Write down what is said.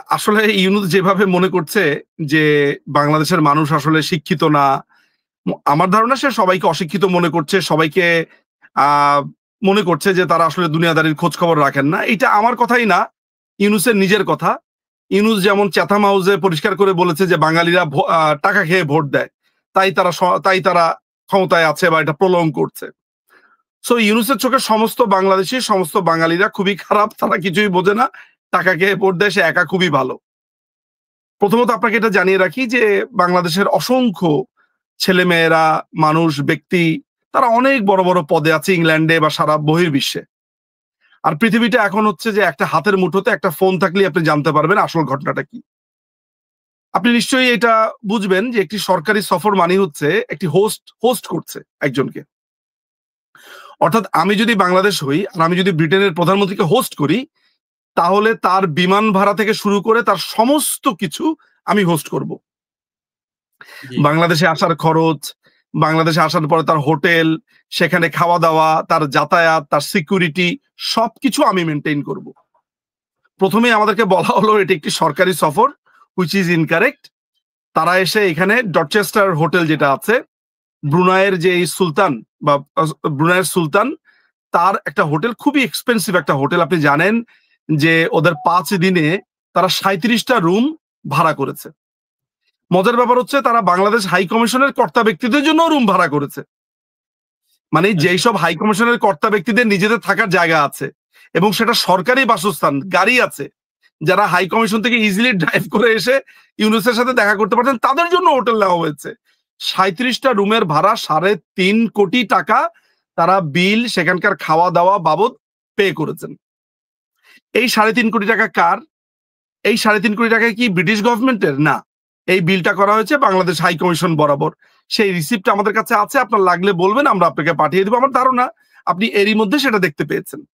আসলে ইউনূস যেভাবে মনে করছে যে বাংলাদেশের মানুষ আসলে শিক্ষিত না, আমার ধারণা সে সবাইকে অশিক্ষিত মনে করছে, সবাইকে আ মনে করছে যে তারা আসলে দুনিয়াদারির খোঁজ খবর রাখেন না। এটা আমার কথাই না, ইউনূসের নিজের কথা। ইউনূস যেমন চ্যাথাম হাউসে পরিষ্কার করে বলেছে যে বাঙালিরা টাকা খেয়ে ভোট দেয়। তাই তারা ক্ষমতায় আছে বা এটা প্রলং করছে। সো ইউনূসের চোখে সমস্ত বাংলাদেশী, সমস্ত বাঙালিরা খুবই খারাপ। তারা কিছুই বোঝে না। টাকা খেয়ে ভোট দেয়, সে একা খুবই ভালো। প্রথমত আপনাকে এটা জানিয়ে রাখি যে বাংলাদেশের অসংখ্য ছেলেমেয়েরা, মানুষ, ব্যক্তি তারা অনেক বড়, বড় পদে আছে ইংল্যান্ডে বা সারা বহির্বিশ্বে। আর পৃথিবীটা এখন হচ্ছে যে একটা হাতের মুঠোতে একটা ফোন থাকলেই আপনি জানতে পারবেন আসল ঘটনাটা কি। আপনি নিশ্চয়ই এটা বুঝবেন যে একটি সরকারি সফর মানে হচ্ছে একটি হোস্ট করছে একজনকে। অর্থাৎ আমি যদি বাংলাদেশ হই আর আমি যদি ব্রিটেনের প্রধানমন্ত্রীকে হোস্ট করি, তাহলে তার বিমান ভাড়া থেকে শুরু করে তার সমস্ত কিছু আমি হোস্ট করব। জি। বাংলাদেশে আসার খরচ, বাংলাদেশে আসার পরে তার হোটেল, সেখানে খাওয়া-দাওয়া, তার যাতায়াত, তার সিকিউরিটি সবকিছু আমি মেইনটেইন করব। প্রথমেই আমাদেরকে বলা হলো এটি একটি সরকারি সফর, which is incorrect। তারা এসে এখানে ডরচেস্টার হোটেল যেটা আছে, ব্রুনাইয়ের যে সুলতান বা ব্রুনাইয়ের সুলতান, তার একটা হোটেল, খুবই এক্সপেন্সিভ একটা হোটেল। আপনি জানেন যে ওদের ৫ দিনে তারা ৩৭ টা রুম ভাড়া করেছে। মজার ব্যাপার হচ্ছে তারা বাংলাদেশ হাই কমিশনের কর্তা ব্যক্তিদের জন্য রুম ভাড়া করেছে। মানে যেই সব হাই কমিশনের কর্তা ব্যক্তিদের নিজেদের থাকার জায়গা আছে এবং সেটা সরকারি বাসস্থান, গাড়ি আছে, যারা হাই কমিশন থেকে ইজিলি ড্রাইভ করে এসে ইউনূসের সাথে দেখা করতে পারছেন, তাদের জন্য হোটেল নেওয়া হয়েছে। ৩৭ টা রুমের ভাড়া ৩.৫ কোটি টাকা তারা বিল সেখানকার খাওয়া দাওয়া বাবদ পে করেছেন। এই ৩.৫ কোটি টাকা কার? এই ৩.৫ কোটি টাকা কি ব্রিটিশ গভর্নমেন্টের? না। এই বিলটা করা হয়েছে বাংলাদেশ হাই কমিশন বরাবর। সেই রিসিপ্ট আমাদের কাছে আছে। আপনার লাগলে বলবেন, আমরা আপনাকে পাঠিয়ে দেব। আমার ধারণা আপনি এরই মধ্যে সেটা দেখতে পেয়েছেন।